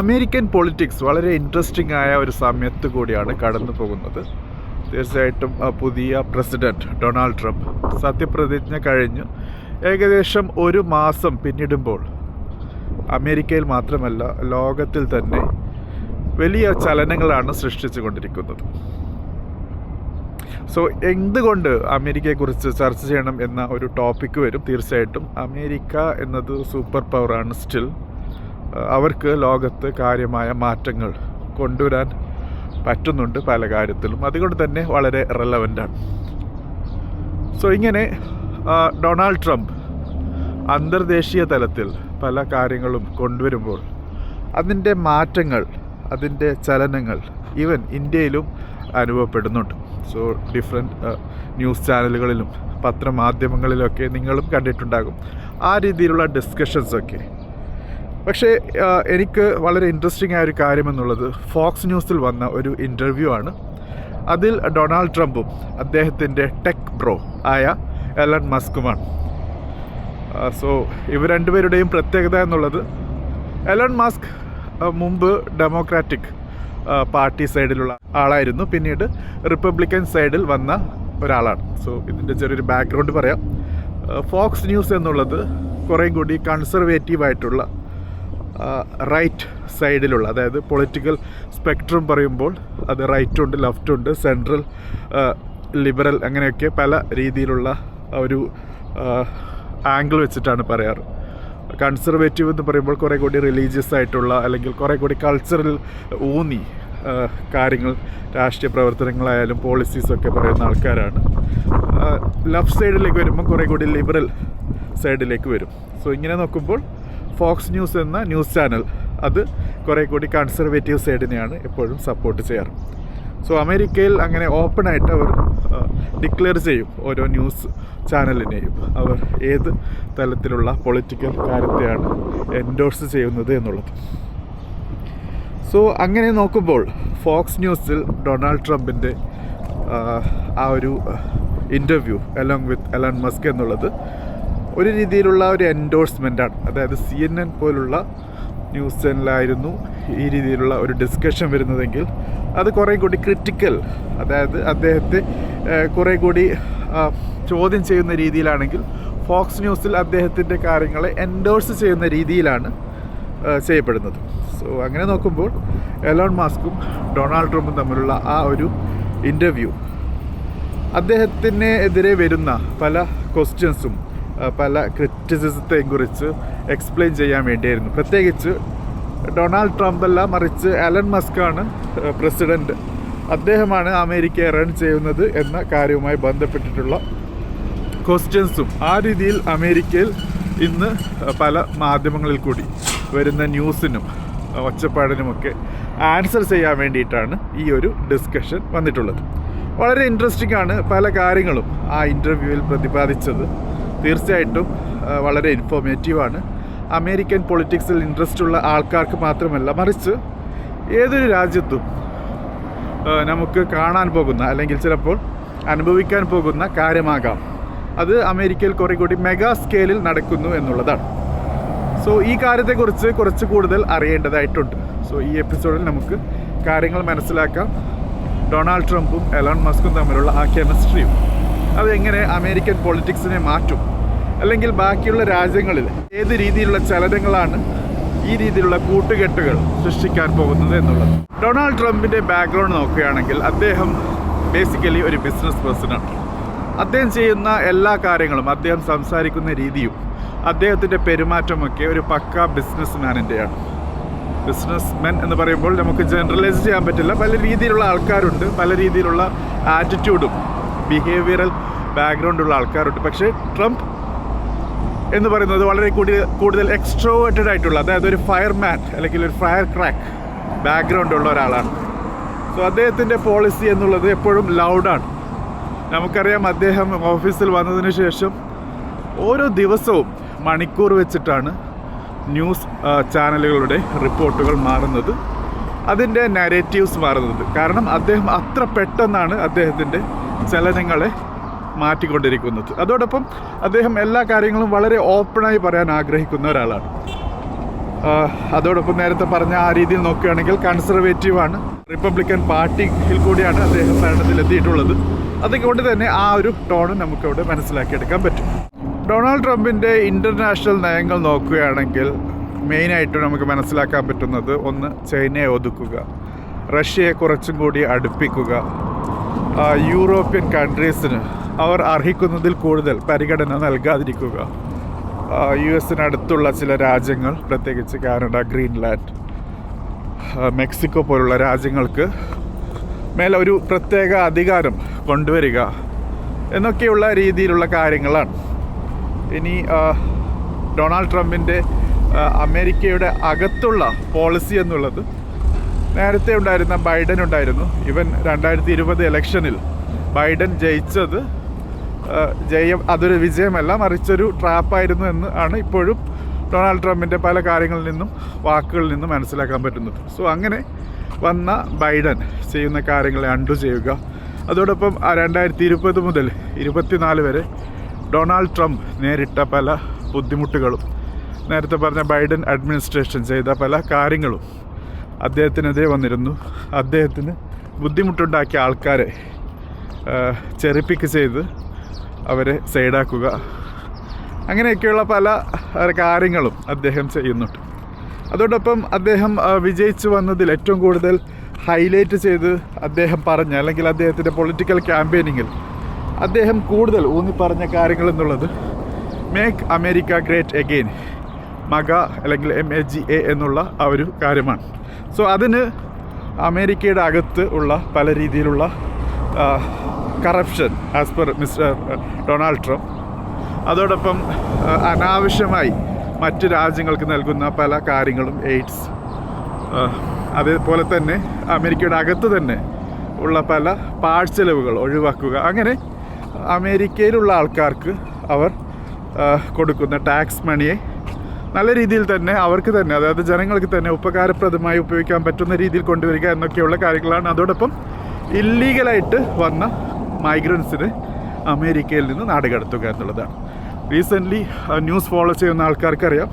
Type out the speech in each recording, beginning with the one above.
American politics വളരെ interesting ആയ ഒരു സമയത്ത് കൂടിയാണ് കടന്നു പോകുന്നത്. തീർച്ചയായിട്ടും പുതിയ പ്രസിഡന്റ് ഡൊണാൾഡ് ട്രംപ് സത്യപ്രതിജ്ഞ കഴിഞ്ഞ് ഏകദേശം ഒരു മാസം പിന്നിടുമ്പോൾ അമേരിക്കയിൽ മാത്രമല്ല ലോകത്തിൽ തന്നെ വലിയ ചലനങ്ങളാണ് സൃഷ്ടിച്ചു കൊണ്ടിരിക്കുന്നത്. സോ എന്തുകൊണ്ട് അമേരിക്കയെക്കുറിച്ച് ചർച്ച ചെയ്യണം എന്ന ഒരു ടോപ്പിക്ക് വരും. തീർച്ചയായിട്ടും അമേരിക്ക എന്നത് സൂപ്പർ പവറാണ്. സ്റ്റിൽ അവർക്ക് ലോകത്ത് കാര്യമായ മാറ്റങ്ങൾ കൊണ്ടുവരാൻ പറ്റുന്നുണ്ട് പല കാര്യത്തിലും. അതുകൊണ്ട് തന്നെ വളരെ റെലവൻ്റാണ്. സോ ഇങ്ങനെ ഡൊണാൾഡ് ട്രംപ് അന്തർദേശീയ തലത്തിൽ പല കാര്യങ്ങളും കൊണ്ടുവരുമ്പോൾ അതിൻ്റെ മാറ്റങ്ങൾ, അതിൻ്റെ ചലനങ്ങൾ ഈവൻ ഇന്ത്യയിലും അനുഭവപ്പെടുന്നുണ്ട്. സോ ഡിഫറെൻറ്റ് ന്യൂസ് ചാനലുകളിലും പത്രമാധ്യമങ്ങളിലൊക്കെ നിങ്ങളും കണ്ടിട്ടുണ്ടാകും ആ രീതിയിലുള്ള ഡിസ്കഷൻസൊക്കെ. പക്ഷേ എനിക്ക് വളരെ ഇൻട്രസ്റ്റിംഗ് ആയ ഒരു കാര്യമെന്നുള്ളത് ഫോക്സ് ന്യൂസിൽ വന്ന ഒരു ഇൻ്റർവ്യൂ ആണ്. അതിൽ ഡൊണാൾഡ് ട്രംപും അദ്ദേഹത്തിൻ്റെ ടെക് ബ്രോ ആയ എലൺ മസ്കുമാണ്. സോ ഇവർ രണ്ടുപേരുടെയും പ്രത്യേകത എന്നുള്ളത്, എലൺ മസ്ക് മുമ്പ് ഡെമോക്രാറ്റിക് പാർട്ടി സൈഡിലുള്ള ആളായിരുന്നു, പിന്നീട് റിപ്പബ്ലിക്കൻ സൈഡിൽ വന്ന ഒരാളാണ്. സോ ഇതിൻ്റെ ചെറിയൊരു ബാക്ക്ഗ്രൗണ്ട് പറയാം. ഫോക്സ് ന്യൂസ് എന്നുള്ളത് കുറേ കൂടി കൺസർവേറ്റീവായിട്ടുള്ള റൈറ്റ് സൈഡിലുള്ള, അതായത് പൊളിറ്റിക്കൽ സ്പെക്ട്രം പറയുമ്പോൾ അത് റൈറ്റുണ്ട്, ലെഫ്റ്റുണ്ട്, സെൻട്രൽ, ലിബറൽ, അങ്ങനെയൊക്കെ പല രീതിയിലുള്ള ഒരു ആംഗിൾ വെച്ചിട്ടാണ് പറയാറ്. കൺസർവേറ്റീവ് എന്ന് പറയുമ്പോൾ കുറേ കൂടി റിലീജിയസ് ആയിട്ടുള്ള അല്ലെങ്കിൽ കുറേ കൂടി കൾച്ചറൽ ഊന്നി കാര്യങ്ങൾ, രാഷ്ട്രീയ പ്രവർത്തനങ്ങളായാലും പോളിസീസൊക്കെ പറയുന്ന ആൾക്കാരാണ്. ലെഫ്റ്റ് സൈഡിലേക്ക് വരുമ്പോൾ കുറേ കൂടി ലിബറൽ സൈഡിലേക്ക് വരും. സോ ഇങ്ങനെ നോക്കുമ്പോൾ ഫോക്സ് ന്യൂസ് എന്ന ന്യൂസ് ചാനൽ അത് കുറേ കൂടി കൺസർവേറ്റീവ് സൈഡിനെയാണ് എപ്പോഴും സപ്പോർട്ട് ചെയ്യാറ്. സോ അമേരിക്കയിൽ അങ്ങനെ ഓപ്പണായിട്ട് അവർ ഡിക്ലെയർ ചെയ്യും ഓരോ ന്യൂസ് ചാനലിനെയും അവർ ഏത് തലത്തിലുള്ള പൊളിറ്റിക്കൽ കാര്യത്തെയാണ് എൻഡോഴ്സ് ചെയ്യുന്നത് എന്നുള്ളത്. സോ അങ്ങനെ നോക്കുമ്പോൾ ഫോക്സ് ന്യൂസിൽ ഡൊണാൾഡ് ട്രംപിൻ്റെ ആ ഒരു interview along with Elon Musk എന്നുള്ളത് ഒരു രീതിയിലുള്ള ഒരു എൻഡോഴ്സ്മെൻറ്റാണ്. അതായത് CNN പോലുള്ള ന്യൂസ് ചാനലായിരുന്നു ഈ രീതിയിലുള്ള ഒരു ഡിസ്കഷൻ വരുന്നതെങ്കിൽ അത് കുറേ കൂടി ക്രിറ്റിക്കൽ, അതായത് അദ്ദേഹത്തെ കുറേ കൂടി ചോദ്യം ചെയ്യുന്ന രീതിയിലാണെങ്കിൽ ഫോക്സ് ന്യൂസിൽ അദ്ദേഹത്തിൻ്റെ കാര്യങ്ങളെ എൻഡോഴ്സ് ചെയ്യുന്ന രീതിയിലാണ് ചെയ്യപ്പെടുന്നത്. സോ അങ്ങനെ നോക്കുമ്പോൾ എലോൺ മസ്കും ഡൊണാൾഡ് ട്രംപും തമ്മിലുള്ള ആ ഒരു ഇൻ്റർവ്യൂ അദ്ദേഹത്തിനെതിരെ വരുന്ന പല ക്വസ്റ്റ്യൻസും പല ക്രിറ്റിസിസത്തെയും കുറിച്ച് എക്സ്പ്ലെയിൻ ചെയ്യാൻ വേണ്ടിയായിരുന്നു. പ്രത്യേകിച്ച് ഡൊണാൾഡ് ട്രംപ് അല്ല, മറിച്ച് എലൺ മസ്കാണ് പ്രസിഡൻറ്റ്, അദ്ദേഹമാണ് അമേരിക്കയെ റൺ ചെയ്യുന്നത് എന്ന കാര്യവുമായി ബന്ധപ്പെട്ടിട്ടുള്ള ക്വസ്റ്റ്യൻസും ആ രീതിയിൽ അമേരിക്കയിൽ ഇന്ന് പല മാധ്യമങ്ങളിൽ കൂടി വരുന്ന ന്യൂസിനും ഒച്ചപ്പാടിനുമൊക്കെ ആൻസർ ചെയ്യാൻ വേണ്ടിയിട്ടാണ് ഈ ഒരു ഡിസ്കഷൻ വന്നിട്ടുള്ളത്. വളരെ ഇൻട്രസ്റ്റിംഗ് ആണ് പല കാര്യങ്ങളും ആ ഇൻ്റർവ്യൂവിൽ പ്രതിപാദിച്ചത്. തീർച്ചയായിട്ടും വളരെ ഇൻഫോർമേറ്റീവാണ്. അമേരിക്കൻ പൊളിറ്റിക്സിൽ ഇൻട്രസ്റ്റ് ഉള്ള ആൾക്കാർക്ക് മാത്രമല്ല, മറിച്ച് ഏതൊരു രാജ്യത്തും നമുക്ക് കാണാൻ പോകുന്ന അല്ലെങ്കിൽ ചിലപ്പോൾ അനുഭവിക്കാൻ പോകുന്ന കാര്യമാകാം. അത് അമേരിക്കയിൽ കുറേ കൂടി മെഗാ സ്കെയിലിൽ നടക്കുന്നു എന്നുള്ളതാണ്. സോ ഈ കാര്യത്തെക്കുറിച്ച് കുറച്ച് കൂടുതൽ അറിയേണ്ടതായിട്ടുണ്ട്. സോ ഈ എപ്പിസോഡിൽ നമുക്ക് കാര്യങ്ങൾ മനസ്സിലാക്കാം. ഡൊണാൾഡ് ട്രംപും എലോൺ മസ്കും തമ്മിലുള്ള ആ കെമിസ്ട്രിയും അതെങ്ങനെ അമേരിക്കൻ പൊളിറ്റിക്സിനെ മാറ്റും, അല്ലെങ്കിൽ ബാക്കിയുള്ള രാജ്യങ്ങളിൽ ഏത് രീതിയിലുള്ള ചലനങ്ങളാണ് ഈ രീതിയിലുള്ള കൂട്ടുകെട്ടുകൾ സൃഷ്ടിക്കാൻ പോകുന്നത് എന്നുള്ളത്. ഡൊണാൾഡ് ട്രംപിൻ്റെ ബാക്ക്ഗ്രൗണ്ട് നോക്കുകയാണെങ്കിൽ അദ്ദേഹം ബേസിക്കലി ഒരു ബിസിനസ് പേഴ്സണാണ്. അദ്ദേഹം ചെയ്യുന്ന എല്ലാ കാര്യങ്ങളും, അദ്ദേഹം സംസാരിക്കുന്ന രീതിയും അദ്ദേഹത്തിൻ്റെ പെരുമാറ്റമൊക്കെ ഒരു പക്ക ബിസിനസ് മാനിൻ്റെയാണ്. ബിസിനസ് മെൻ എന്ന് പറയുമ്പോൾ നമുക്ക് ജനറലൈസ് ചെയ്യാൻ പറ്റില്ല. പല രീതിയിലുള്ള ആൾക്കാരുണ്ട്, പല രീതിയിലുള്ള ആറ്റിറ്റ്യൂഡും ബിഹേവിയറൽ ബാക്ക്ഗ്രൗണ്ടുള്ള ആൾക്കാരുണ്ട്. പക്ഷേ ട്രംപ് എന്ന് പറയുന്നത് വളരെ കൂടുതൽ എക്സ്ട്രോവേർട്ടഡ് ആയിട്ടുള്ള, അതായത് ഒരു ഫയർമാൻ അല്ലെങ്കിൽ ഒരു ഫയർ ക്രാക്ക് ബാക്ക്ഗ്രൗണ്ട് ഉള്ള ഒരാളാണ്. സോ അദ്ദേഹത്തിൻ്റെ പോളിസി എന്നുള്ളത് എപ്പോഴും ലൗഡാണ്. നമുക്കറിയാം, അദ്ദേഹം ഓഫീസിൽ വന്നതിന് ശേഷം ഓരോ ദിവസവും മണിക്കൂർ വെച്ചിട്ടാണ് ന്യൂസ് ചാനലുകളുടെ റിപ്പോർട്ടുകൾ മാറുന്നത്, അതിൻ്റെ നാരേറ്റീവ്സ് മാറുന്നത്. കാരണം അദ്ദേഹം അത്ര പെട്ടെന്നാണ് അദ്ദേഹത്തിൻ്റെ ചലനങ്ങളെ മാറ്റിക്കൊണ്ടിരിക്കുന്നത്. അതോടൊപ്പം അദ്ദേഹം എല്ലാ കാര്യങ്ങളും വളരെ ഓപ്പണായി പറയാൻ ആഗ്രഹിക്കുന്ന ഒരാളാണ്. അതോടൊപ്പം നേരത്തെ പറഞ്ഞ ആ രീതിയിൽ നോക്കുകയാണെങ്കിൽ കൺസർവേറ്റീവാണ്, റിപ്പബ്ലിക്കൻ പാർട്ടിയിൽ കൂടിയാണ് അദ്ദേഹം ഭരണത്തിലെത്തിയിട്ടുള്ളത്. അതുകൊണ്ട് തന്നെ ആ ഒരു ടോണ് നമുക്കവിടെ മനസ്സിലാക്കിയെടുക്കാൻ പറ്റും. ഡൊണാൾഡ് ട്രംപിൻ്റെ ഇൻ്റർനാഷണൽ നയങ്ങൾ നോക്കുകയാണെങ്കിൽ മെയിനായിട്ട് നമുക്ക് മനസ്സിലാക്കാൻ പറ്റുന്നത്, ഒന്ന് ചൈനയെ ഒതുക്കുക, റഷ്യയെ കുറച്ചും കൂടി അടുപ്പിക്കുക, യൂറോപ്യൻ കൺട്രീസിന് അവർ അർഹിക്കുന്നതിൽ കൂടുതൽ പരിഗണന നൽകാതിരിക്കുക, US-നടുത്തുള്ള ചില രാജ്യങ്ങൾ, പ്രത്യേകിച്ച് കാനഡ, ഗ്രീൻലാൻഡ്, മെക്സിക്കോ പോലുള്ള രാജ്യങ്ങൾക്ക് മേലെ ഒരു പ്രത്യേക അധികാരം കൊണ്ടുവരിക എന്നൊക്കെയുള്ള രീതിയിലുള്ള കാര്യങ്ങളാണ്. ഇനി ഡൊണാൾഡ് ട്രംപിൻ്റെ അമേരിക്കയുടെ അകത്തുള്ള പോളിസി എന്നുള്ളത് നേരത്തെ ഉണ്ടായിരുന്ന ബൈഡൻ ഉണ്ടായിരുന്നു. ഇവൻ 2020 ഇലക്ഷനിൽ ബൈഡൻ ജയിച്ചത് അതൊരു വിജയമല്ല, മറിച്ചൊരു ട്രാപ്പായിരുന്നു എന്ന് ആണ് ഇപ്പോഴും ഡൊണാൾഡ് ട്രംപിൻ്റെ പല കാര്യങ്ങളിൽ നിന്നും വാക്കുകളിൽ നിന്നും മനസ്സിലാക്കാൻ പറ്റുന്നത്. സോ അങ്ങനെ വന്ന ബൈഡൻ ചെയ്യുന്ന കാര്യങ്ങളെ അൺഡു ചെയ്യുക. അതോടൊപ്പം 2020 മുതൽ 2024 വരെ ഡൊണാൾഡ് ട്രംപ് നേരിട്ട പല ബുദ്ധിമുട്ടുകളും, നേരത്തെ പറഞ്ഞ ബൈഡൻ അഡ്മിനിസ്ട്രേഷൻ ചെയ്ത പല കാര്യങ്ങളും അദ്ദേഹത്തിനെതിരെ വന്നിരുന്നു. അദ്ദേഹത്തിന് ബുദ്ധിമുട്ടുണ്ടാക്കിയ ആൾക്കാരെ ചെറിപ്പിക്ക് ചെയ്ത് അവരെ സൈഡാക്കുക, അങ്ങനെയൊക്കെയുള്ള പല കാര്യങ്ങളും അദ്ദേഹം ചെയ്യുന്നുണ്ട്. അതോടൊപ്പം അദ്ദേഹം വിജയിച്ചു വന്നതിൽ ഏറ്റവും കൂടുതൽ ഹൈലൈറ്റ് ചെയ്ത് അദ്ദേഹം പറഞ്ഞ, അല്ലെങ്കിൽ അദ്ദേഹത്തിൻ്റെ പൊളിറ്റിക്കൽ ക്യാമ്പയിനിങ്ങിൽ അദ്ദേഹം കൂടുതൽ ഊന്നി പറഞ്ഞ കാര്യങ്ങൾ എന്നുള്ളത് മേക്ക് അമേരിക്ക ഗ്രേറ്റ് എഗെയിൻ, മഗ അല്ലെങ്കിൽ MAGA എന്നുള്ള ആ ഒരു കാര്യമാണ്. സോ അതിന് അമേരിക്കയുടെ അകത്ത് ഉള്ള പല രീതിയിലുള്ള corruption as per mister Donald Trump, അതോടൊപ്പം അനാവശ്യമായി മറ്റ് രാജ്യങ്ങൾക്ക് നൽകുന്ന പല കാര്യങ്ങളും, എയ്ഡ്സ്, അതേപോലെ തന്നെ അമേരിക്കയുടെ അകത്ത് തന്നെ ഉള്ള പല പാഴ്ചെലവുകൾ ഒഴിവാക്കുക, അങ്ങനെ അമേരിക്കയിലുള്ള ആൾക്കാർക്ക് അവർ കൊടുക്കുന്ന ടാക്സ് മണിയെ നല്ല രീതിയിൽ തന്നെ അവർക്ക് തന്നെ, അതായത് ജനങ്ങൾക്ക് തന്നെ ഉപകാരപ്രദമായി ഉപയോഗിക്കാൻ പറ്റുന്ന രീതിയിൽ കൊണ്ടുവരിക എന്നൊക്കെയുള്ള കാര്യങ്ങളാണ്. അതോടൊപ്പം ഇല്ലീഗലായിട്ട് വന്ന മൈഗ്രൻസിന് അമേരിക്കയിൽ നിന്ന് നാടുകടത്തുക എന്നുള്ളതാണ്. റീസെൻ്റ്ലി ന്യൂസ് ഫോളോ ചെയ്യുന്ന ആൾക്കാർക്കറിയാം,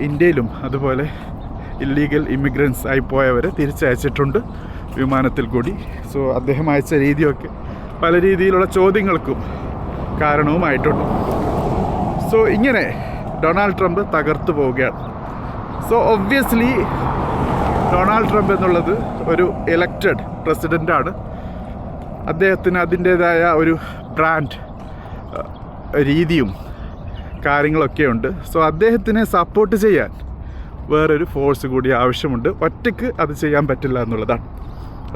ഇന്ത്യയിലും അതുപോലെ ഇല്ലീഗൽ ഇമിഗ്രൻസ് ആയി പോയവരെ തിരിച്ചയച്ചിട്ടുണ്ട് വിമാനത്തിൽ കൂടി. സോ അദ്ദേഹം അയച്ച രീതിയൊക്കെ പല രീതിയിലുള്ള ചോദ്യങ്ങൾക്കും കാരണവുമായിട്ടുണ്ട്. സോ ഇങ്ങനെ ഡൊണാൾഡ് ട്രംപ് തകർത്തു പോവുകയാണ്. സോ ഒബ്വിയസ്ലി ഡൊണാൾഡ് ട്രംപ് എന്നുള്ളത് ഒരു എലക്റ്റഡ് പ്രസിഡൻ്റാണ്. അദ്ദേഹത്തിന് അതിൻ്റേതായ ഒരു ബ്രാൻഡ് രീതിയും കാര്യങ്ങളൊക്കെ ഉണ്ട്. സോ അദ്ദേഹത്തിനെ സപ്പോർട്ട് ചെയ്യാൻ വേറൊരു ഫോഴ്സ് കൂടി ആവശ്യമുണ്ട്. ഒറ്റയ്ക്ക് അത് ചെയ്യാൻ പറ്റില്ല എന്നുള്ളതാണ്.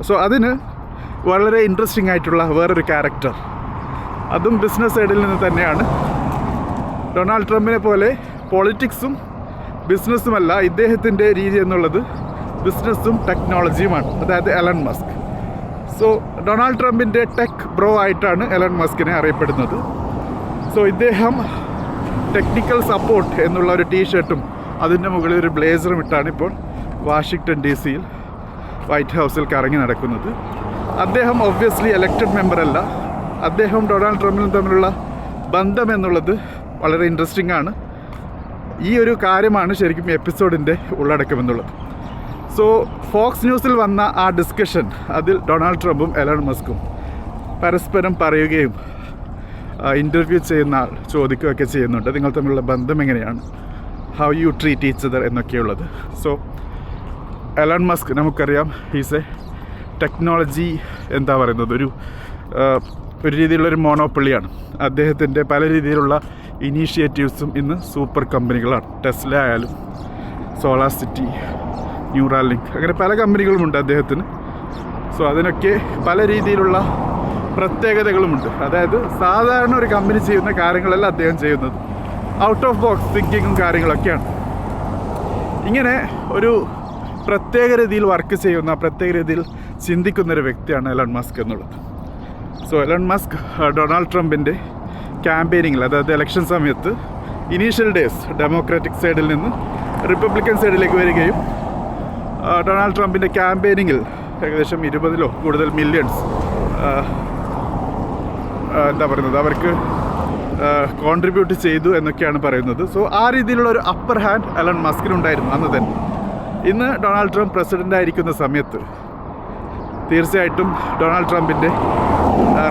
സോ അതിന് വളരെ ഇൻട്രസ്റ്റിംഗ് ആയിട്ടുള്ള വേറൊരു ക്യാരക്ടർ, അതും ബിസിനസ് സൈഡിൽ നിന്ന് തന്നെയാണ്. ഡൊണാൾഡ് ട്രംപിനെ പോലെ പൊളിറ്റിക്സും ബിസിനസ്സുമല്ല ഇദ്ദേഹത്തിൻ്റെ രീതി എന്നുള്ളത്, ബിസിനസ്സും ടെക്നോളജിയുമാണ്, അതായത് എലൺ മസ്ക്. സോ ഡൊണാൾഡ് ട്രംപിൻ്റെ ടെക് ബ്രോ ആയിട്ടാണ് എലൺ മസ്കിനെ അറിയപ്പെടുന്നത്. സോ ഇദ്ദേഹം ടെക്നിക്കൽ സപ്പോർട്ട് എന്നുള്ള ഒരു ടീഷർട്ടും അതിൻ്റെ മുകളിൽ ഒരു ബ്ലേസറും ഇട്ടാണ് ഇപ്പോൾ വാഷിങ്ടൺ DC വൈറ്റ് ഹൗസിൽ കറങ്ങി നടക്കുന്നത്. അദ്ദേഹം ഒബ്വിയസ്ലി എലക്റ്റഡ് മെമ്പർ അല്ല. അദ്ദേഹം ഡൊണാൾഡ് ട്രംപിനും തമ്മിലുള്ള ബന്ധം എന്നുള്ളത് വളരെ ഇൻട്രസ്റ്റിംഗ് ആണ്. ഈ ഒരു കാര്യമാണ് ശരിക്കും എപ്പിസോഡിൻ്റെ ഉള്ളടക്കം എന്നുള്ളത്. സോ ഫോക്സ് ന്യൂസിൽ വന്ന ആ ഡിസ്കഷൻ, അതിൽ ഡൊണാൾഡ് ട്രംപും എലൺ മസ്കും പരസ്പരം പറയുകയും ഇൻ്റർവ്യൂ ചെയ്യുന്ന ആൾ ചോദിക്കുകയൊക്കെ ചെയ്യുന്നുണ്ട്, നിങ്ങൾ തമ്മിലുള്ള ബന്ധം എങ്ങനെയാണ്, how you treat each other എന്നൊക്കെയുള്ളത്. സോ എലൺ മസ്ക് നമുക്കറിയാം, ഹീസ് എ ടെക്നോളജി എന്താ പറയുന്നത്, ഒരു രീതിയിലുള്ളൊരു മോണോപ്പൊളിയാണ്. അദ്ദേഹത്തിൻ്റെ പല രീതിയിലുള്ള ഇനീഷ്യേറ്റീവ്സും ഇന്ന് സൂപ്പർ കമ്പനികളാണ്. ടെസ്ല ആയാലും സോളാർ സിറ്റി, ന്യൂറാലിങ്ക്, അങ്ങനെ പല കമ്പനികളുമുണ്ട് അദ്ദേഹത്തിന്. സോ അതിനൊക്കെ പല രീതിയിലുള്ള പ്രത്യേകതകളുമുണ്ട്. അതായത് സാധാരണ ഒരു കമ്പനി ചെയ്യുന്ന കാര്യങ്ങളല്ല അദ്ദേഹം ചെയ്യുന്നത്, ഔട്ട് ഓഫ് ബോക്സ് തിങ്കിങ്ങും കാര്യങ്ങളൊക്കെയാണ്. ഇങ്ങനെ ഒരു പ്രത്യേക രീതിയിൽ വർക്ക് ചെയ്യുന്ന, പ്രത്യേക രീതിയിൽ ചിന്തിക്കുന്നൊരു വ്യക്തിയാണ് എലൺ മസ്ക് എന്നുള്ളത്. സോ എലൺ മസ്ക് ഡൊണാൾഡ് ട്രംപിൻ്റെ ക്യാമ്പയിനിങ്ങിൽ, അതായത് ഇലക്ഷൻ സമയത്ത് ഇനീഷ്യൽ ഡേയ്സ് ഡെമോക്രാറ്റിക് സൈഡിൽ നിന്ന് റിപ്പബ്ലിക്കൻ സൈഡിലേക്ക് വരികയും ഡൊണാൾഡ് ട്രംപിൻ്റെ ക്യാമ്പയിനിങ്ങിൽ ഏകദേശം 20 കൂടുതൽ മില്യൺസ് എന്താ പറയുന്നത് അവർക്ക് കോൺട്രിബ്യൂട്ട് ചെയ്തു എന്നൊക്കെയാണ് പറയുന്നത്. സോ ആ രീതിയിലുള്ള ഒരു അപ്പർ ഹാൻഡ് എലൺ മസ്കിനുണ്ടായിരുന്നു അന്ന് തന്നെ. ഇന്ന് ഡൊണാൾഡ് ട്രംപ് പ്രസിഡൻ്റ് ആയിരിക്കുന്ന സമയത്ത് തീർച്ചയായിട്ടും ഡൊണാൾഡ് ട്രംപിൻ്റെ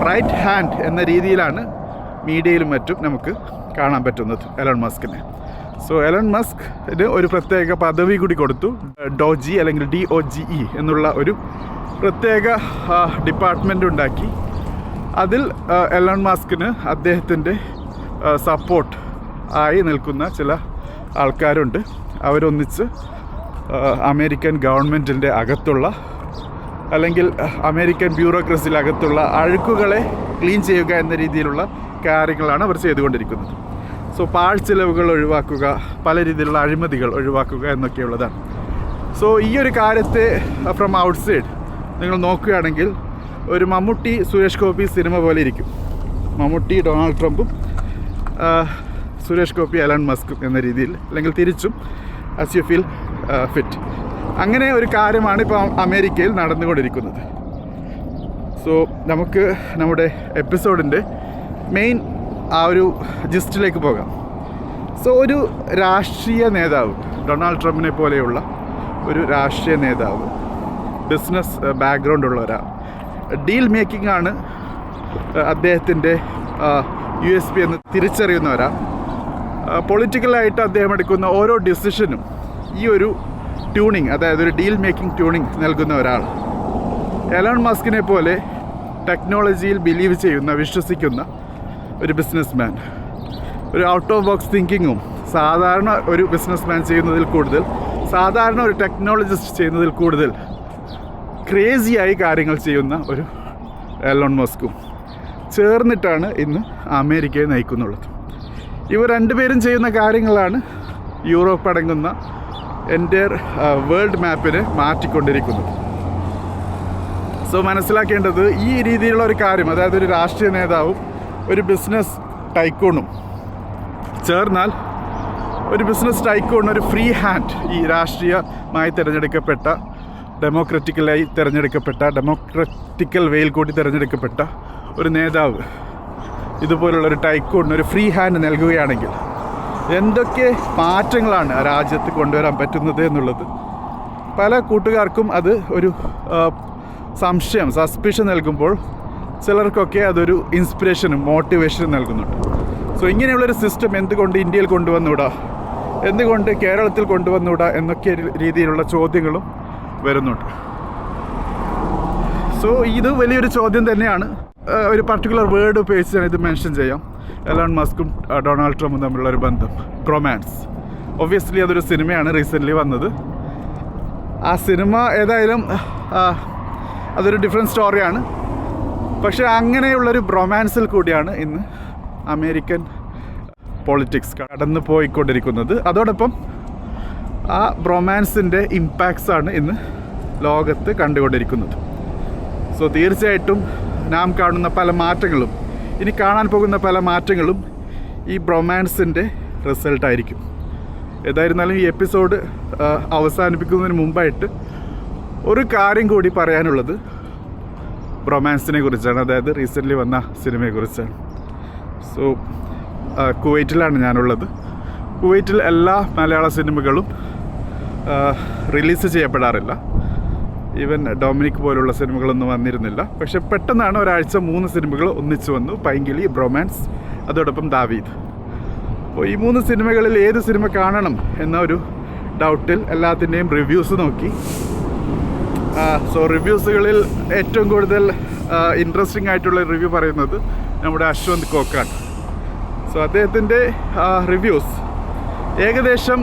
റൈറ്റ് ഹാൻഡ് എന്ന രീതിയിലാണ് മീഡിയയിലും മറ്റും നമുക്ക് കാണാൻ പറ്റുന്നത് എലൺ മസ്കിനെ. സോ എലൺ മസ്കിന് ഒരു പ്രത്യേക പദവി കൂടി കൊടുത്തു. ഡോജി അല്ലെങ്കിൽ DOGE എന്നുള്ള ഒരു പ്രത്യേക ഡിപ്പാർട്ട്മെൻ്റ് ഉണ്ടാക്കി. അതിൽ എലൺ മസ്കിന് അദ്ദേഹത്തിൻ്റെ സപ്പോർട്ട് ആയി നിൽക്കുന്ന ചില ആൾക്കാരുണ്ട്. അവരൊന്നിച്ച് അമേരിക്കൻ ഗവൺമെൻറ്റിൻ്റെ അകത്തുള്ള അല്ലെങ്കിൽ അമേരിക്കൻ ബ്യൂറോക്രസിയിലകത്തുള്ള അഴുക്കുകളെ ക്ലീൻ ചെയ്യുക എന്ന രീതിയിലുള്ള കാര്യങ്ങളാണ് അവർ ചെയ്തുകൊണ്ടിരിക്കുന്നത്. സോ പാഴ്ചെലവുകൾ ഒഴിവാക്കുക, പല രീതിയിലുള്ള അഴിമതികൾ ഒഴിവാക്കുക എന്നൊക്കെയുള്ളതാണ്. സോ ഈ ഒരു കാര്യത്തെ ഫ്രം ഔട്ട്സൈഡ് നിങ്ങൾ നോക്കുകയാണെങ്കിൽ ഒരു മമ്മൂട്ടി സുരേഷ് ഗോപി സിനിമ പോലെ ഇരിക്കും. മമ്മൂട്ടി ഡൊണാൾഡ് ട്രംപും സുരേഷ് ഗോപി എലൺ മസ്കും എന്ന രീതിയിൽ, അല്ലെങ്കിൽ തിരിച്ചും, ആസ് യു ഫീൽ ഫിറ്റ്. അങ്ങനെ ഒരു കാര്യമാണ് ഇപ്പോൾ അമേരിക്കയിൽ നടന്നുകൊണ്ടിരിക്കുന്നത്. സോ നമുക്ക് നമ്മുടെ എപ്പിസോഡിൻ്റെ മെയിൻ ആ ഒരു ജിസ്റ്റിലേക്ക് പോകാം. സോ ഒരു രാഷ്ട്രീയ നേതാവ്, ഡൊണാൾഡ് ട്രംപിനെ പോലെയുള്ള ഒരു രാഷ്ട്രീയ നേതാവ്, ബിസിനസ് ബാക്ക്ഗ്രൗണ്ട് ഉള്ള ഒരാൾ, ഡീൽ മേക്കിംഗ് ആണ് അദ്ദേഹത്തിൻ്റെ USP എന്ന് തിരിച്ചറിയുന്ന ഒരാൾ, പൊളിറ്റിക്കലായിട്ട് അദ്ദേഹം എടുക്കുന്ന ഓരോ ഡിസിഷനും ഈ ഒരു ട്യൂണിങ്, അതായത് ഒരു ഡീൽ മേക്കിംഗ് ട്യൂണിങ് നൽകുന്ന ഒരാൾ. എലൺ മസ്കിനെ പോലെ ടെക്നോളജിയിൽ ബിലീവ് ചെയ്യുന്ന, വിശ്വസിക്കുന്ന ഒരു ബിസിനസ് മാൻ, ഒരു ഔട്ട് ഓഫ് ബോക്സ് തിങ്കിങ്ങും സാധാരണ ഒരു ബിസിനസ് മാൻ ചെയ്യുന്നതിൽ കൂടുതൽ, സാധാരണ ഒരു ടെക്നോളജിസ്റ്റ് ചെയ്യുന്നതിൽ കൂടുതൽ ക്രേസിയായി കാര്യങ്ങൾ ചെയ്യുന്ന ഒരു എലോൺ മസ്കും ചേർന്നിട്ടാണ് ഇന്ന് അമേരിക്കയെ നയിക്കുന്നുള്ളത്. ഇവർ രണ്ടുപേരും ചെയ്യുന്ന കാര്യങ്ങളാണ് യൂറോപ്പ് അടങ്ങുന്ന എൻ്റയർ വേൾഡ് മാപ്പിനെ മാറ്റിക്കൊണ്ടിരിക്കുന്നത്. സോ മനസ്സിലാക്കേണ്ടത് ഈ രീതിയിലുള്ള ഒരു കാര്യം, അതായത് ഒരു രാഷ്ട്രീയ നേതാവും ഒരു ബിസിനസ് ടൈക്കൂണും ചേർന്നാൽ ഒരു ബിസിനസ് ടൈക്കൂൺ, ഒരു ഫ്രീ ഹാൻഡ്, ഈ രാഷ്ട്രീയമായി തിരഞ്ഞെടുക്കപ്പെട്ട, ഡെമോക്രാറ്റിക്കൽ വേയിൽ കൂടി തിരഞ്ഞെടുക്കപ്പെട്ട ഒരു നേതാവ് ഇതുപോലുള്ളൊരു ടൈക്കൂണിന് ഒരു ഫ്രീ ഹാൻഡ് നൽകുകയാണെങ്കിൽ എന്തൊക്കെ മാറ്റങ്ങളാണ് ആ രാജ്യത്ത് കൊണ്ടുവരാൻ പറ്റുന്നത് എന്നുള്ളത് പല കൂട്ടുകാർക്കും അത് ഒരു സംശയം, സസ്പിഷൻ നൽകുമ്പോൾ ചിലർക്കൊക്കെ അതൊരു ഇൻസ്പിറേഷനും മോട്ടിവേഷനും നൽകുന്നുണ്ട്. സോ ഇങ്ങനെയുള്ളൊരു സിസ്റ്റം എന്തുകൊണ്ട് ഇന്ത്യയിൽ കൊണ്ടുവന്നൂടാ, എന്തുകൊണ്ട് കേരളത്തിൽ കൊണ്ടുവന്നൂടാ എന്നൊക്കെ രീതിയിലുള്ള ചോദ്യങ്ങളും വരുന്നുണ്ട്. സോ ഇത് വലിയൊരു ചോദ്യം തന്നെയാണ്. ഒരു പർട്ടിക്കുലർ വേർഡ് ഉപയോഗിച്ച് ഞാൻ ഇത് മെൻഷൻ ചെയ്യാം. എലോൺ മസ്കും ഡൊണാൾഡ് ട്രംപും തമ്മിലുള്ള ഒരു ബന്ധം, ബ്രൊമാൻസ്. ഒബ്വിയസ്ലി അതൊരു സിനിമയാണ് റീസെൻ്റ്ലി വന്നത്. ആ സിനിമ ഏതായാലും അതൊരു ഡിഫറെൻറ്റ് സ്റ്റോറിയാണ്. പക്ഷേ അങ്ങനെയുള്ളൊരു ബ്രൊമാൻസിൽ കൂടിയാണ് ഇന്ന് അമേരിക്കൻ പൊളിറ്റിക്സ് കടന്നു പോയിക്കൊണ്ടിരിക്കുന്നത്. അതോടൊപ്പം ആ ബ്രൊമാൻസിൻ്റെ ഇമ്പാക്ട്സാണ് ഇന്ന് ലോകത്ത് കണ്ടുകൊണ്ടിരിക്കുന്നത്. സോ തീർച്ചയായിട്ടും നാം കാണുന്ന പല മാറ്റങ്ങളും, ഇനി കാണാൻ പോകുന്ന പല മാറ്റങ്ങളും ഈ ബ്രൊമാൻസിൻ്റെ റിസൾട്ടായിരിക്കും. ഏതായിരുന്നാലും ഈ എപ്പിസോഡ് അവസാനിപ്പിക്കുന്നതിന് മുമ്പായിട്ട് ഒരു കാര്യം കൂടി പറയാനുള്ളത് ബ്രൊമാൻസിനെ കുറിച്ചാണ്, അതായത് റീസെൻ്റ്ലി വന്ന സിനിമയെക്കുറിച്ചാണ്. സോ കുവൈറ്റിലാണ് ഞാനുള്ളത്. കുവൈറ്റിൽ എല്ലാ മലയാള സിനിമകളും റിലീസ് ചെയ്യപ്പെടാറില്ല. ഈവൻ ഡൊമിനിക് പോലുള്ള സിനിമകളൊന്നും വന്നിരുന്നില്ല. പക്ഷെ പെട്ടെന്നാണ് ഒരാഴ്ച 3 സിനിമകൾ ഒന്നിച്ചു വന്നു. പൈങ്കിളി, ബ്രൊമാൻസ്, അതോടൊപ്പം ദാവീദ്. അപ്പോൾ ഈ 3 സിനിമകളിൽ ഏത് സിനിമ കാണണം എന്ന ഒരു ഡൗട്ടിൽ എല്ലാത്തിൻ്റെയും റിവ്യൂസ് നോക്കി. സോ റിവ്യൂസുകളിൽ ഏറ്റവും കൂടുതൽ ഇൻട്രസ്റ്റിംഗ് ആയിട്ടുള്ള റിവ്യൂ പറയുന്നത് നമ്മുടെ അശ്വന്ത് കോക്കാണ്. സോ അദ്ദേഹത്തിൻ്റെ റിവ്യൂസ് ഏകദേശം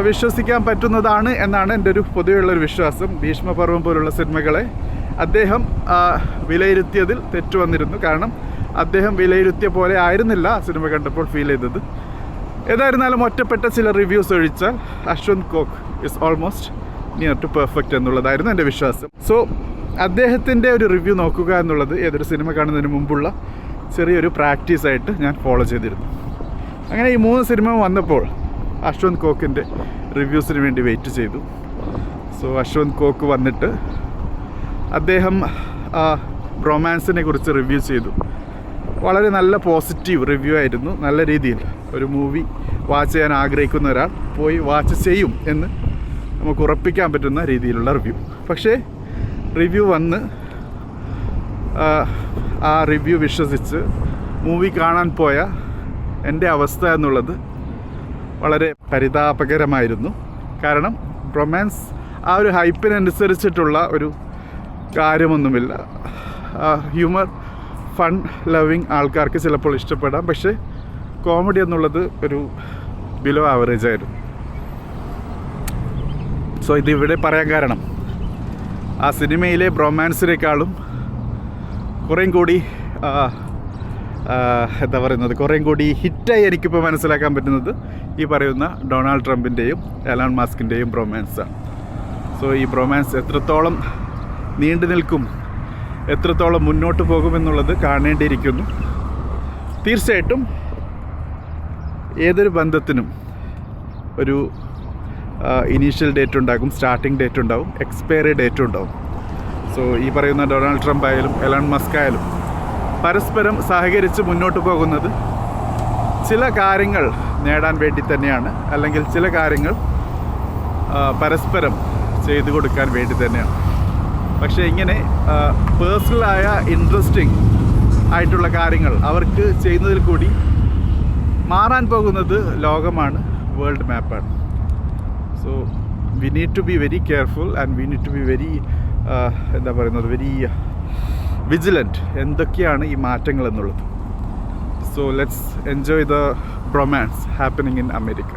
വിശ്വസിക്കാൻ പറ്റുന്നതാണ് എന്നാണ് എൻ്റെ ഒരു പൊതുവെയുള്ളൊരു വിശ്വാസം. ഭീഷ്മപർവം പോലുള്ള സിനിമകളെ അദ്ദേഹം വിലയിരുത്തിയതിൽ തെറ്റു വന്നിരുന്നു. കാരണം അദ്ദേഹം വിലയിരുത്തിയ പോലെ ആയിരുന്നില്ല സിനിമ കണ്ടപ്പോൾ ഫീൽ ചെയ്തത്. ഏതായിരുന്നാലും ഒറ്റപ്പെട്ട ചില റിവ്യൂസ് ഒഴിച്ചാൽ Ashwanth Kok is almost near to perfect എന്നുള്ളതായിരുന്നു എൻ്റെ വിശ്വാസം. സോ അദ്ദേഹത്തിൻ്റെ ഒരു റിവ്യൂ നോക്കുക എന്നുള്ളത് ഏതൊരു സിനിമ കാണുന്നതിന് മുമ്പുള്ള ചെറിയൊരു പ്രാക്ടീസായിട്ട് ഞാൻ ഫോളോ ചെയ്തിരുന്നു. അങ്ങനെ ഈ 3 സിനിമ വന്നപ്പോൾ അശ്വന്ത് കോക്കിൻ്റെ റിവ്യൂസിന് വേണ്ടി വെയിറ്റ് ചെയ്തു. സോ അശ്വന്ത് കോക്ക് വന്നിട്ട് അദ്ദേഹം ബ്രൊമാൻസിനെ കുറിച്ച് റിവ്യൂ ചെയ്തു. വളരെ നല്ല പോസിറ്റീവ് റിവ്യൂ ആയിരുന്നു. നല്ല രീതിയിൽ ഒരു മൂവി വാച്ച് ചെയ്യാൻ ആഗ്രഹിക്കുന്ന ഒരാൾ പോയി വാച്ച് ചെയ്യും എന്ന് നമുക്ക് ഉറപ്പിക്കാൻ പറ്റുന്ന രീതിയിലുള്ള റിവ്യൂ. പക്ഷേ റിവ്യൂ വന്ന് ആ റിവ്യൂ വിശ്വസിച്ച് മൂവി കാണാൻ പോയ എൻ്റെ അവസ്ഥ എന്നുള്ളത് വളരെ പരിതാപകരമായിരുന്നു. കാരണം റൊമാൻസ് ആ ഒരു ഹൈപ്പിനനുസരിച്ചിട്ടുള്ള ഒരു കാര്യമൊന്നുമില്ല. ഹ്യൂമർ ഫൺ ലവിങ് ആൾക്കാർക്ക് ചിലപ്പോൾ ഇഷ്ടപ്പെടാം. പക്ഷേ കോമഡി എന്നുള്ളത് ഒരു ബിലോ ആവറേജ് ആയിരുന്നു. സോ ഇതിവിടെ പറയാൻ കാരണം ആ സിനിമയിലെ ബ്രൊമാൻസിനേക്കാളും കുറേയും കൂടി എന്താ പറയുന്നത്, കുറേയും കൂടി ഹിറ്റായി എനിക്കിപ്പോൾ മനസ്സിലാക്കാൻ പറ്റുന്നത് ഈ പറയുന്ന ഡൊണാൾഡ് ട്രംപിൻ്റെയും എലോൺ മസ്കിൻ്റെയും ബ്രൊമാൻസാണ്. സോ ഈ ബ്രൊമാൻസ് എത്രത്തോളം നീണ്ടു നിൽക്കും, എത്രത്തോളം മുന്നോട്ട് പോകുമെന്നുള്ളത് കാണേണ്ടിയിരിക്കുന്നു. തീർച്ചയായിട്ടും ഏതൊരു ബന്ധത്തിനും ഒരു ഇനീഷ്യൽ ഡേറ്റ് ഉണ്ടാകും, സ്റ്റാർട്ടിംഗ് ഡേറ്റ് ഉണ്ടാവും, എക്സ്പയറി ഡേറ്റ് ഉണ്ടാവും. സോ ഈ പറയുന്ന ഡൊണാൾഡ് ട്രംപ് ആയാലും എലോൺ മസ്ക് ആയാലും പരസ്പരം സഹകരിച്ച് മുന്നോട്ട് പോകുന്നത് ചില കാര്യങ്ങൾ നേടാൻ വേണ്ടി തന്നെയാണ്, അല്ലെങ്കിൽ ചില കാര്യങ്ങൾ പരസ്പരം ചെയ്തു കൊടുക്കാൻ വേണ്ടി തന്നെയാണ്. പക്ഷേ ഇങ്ങനെ പേഴ്സണലായ ഇൻട്രസ്റ്റിംഗ് ആയിട്ടുള്ള കാര്യങ്ങൾ അവർക്ക് ചെയ്യുന്നതിൽ കൂടി മാറാൻ പോകുന്നത് ലോകമാണ്, വേൾഡ് മാപ്പാണ്. So we need to be very careful and we need to be very എന്താ പറയുന്നത്, വെരി വിജിലൻറ്റ് എന്തൊക്കെയാണ് ഈ മാറ്റങ്ങൾ എന്നുള്ളത്. So let's enjoy the romance happening in America.